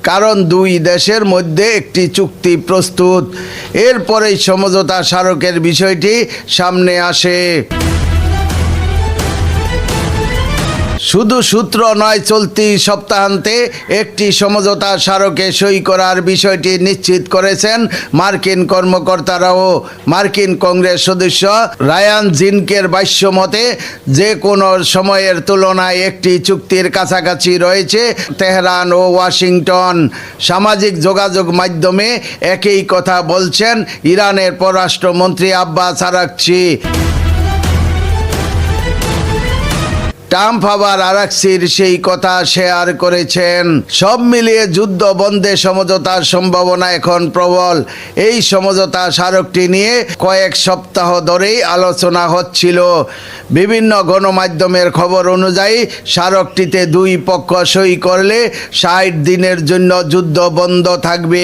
কারণ দুই দেশের মধ্যে একটি চুক্তি প্রস্তুত। এরপরেই সমঝোতা স্মারকের বিষয়টি সামনে আসে। শুধু সূত্র নয়, চলতি সপ্তাহান্তে একটি সমঝোতা স্মারকে সই করার বিষয়টি নিশ্চিত করেছেন মার্কিন কর্মকর্তারাও। মার্কিন কংগ্রেস সদস্য রায়ান জিনকের ভাষ্যমতে যে কোনো সময়ের তুলনায় একটি চুক্তির কাছাকাছি রয়েছে তেহরান ও ওয়াশিংটন। সামাজিক যোগাযোগ মাধ্যমে একই কথা বলছেন ইরানের পররাষ্ট্রমন্ত্রী আব্বাস আরাকচি। ট্রাম্প আবার আরাকচির সেই কথা শেয়ার করেছেন। সব মিলিয়ে যুদ্ধ বন্ধে সমঝোতার সম্ভাবনা এখন প্রবল। এই সমঝোতা স্মারকটি নিয়ে কয়েক সপ্তাহ ধরেই আলোচনা হচ্ছিল। বিভিন্ন গণমাধ্যমের খবর অনুযায়ী স্মারকটিতে দুই পক্ষ সই করলে 60 দিনের জন্য যুদ্ধ বন্ধ থাকবে।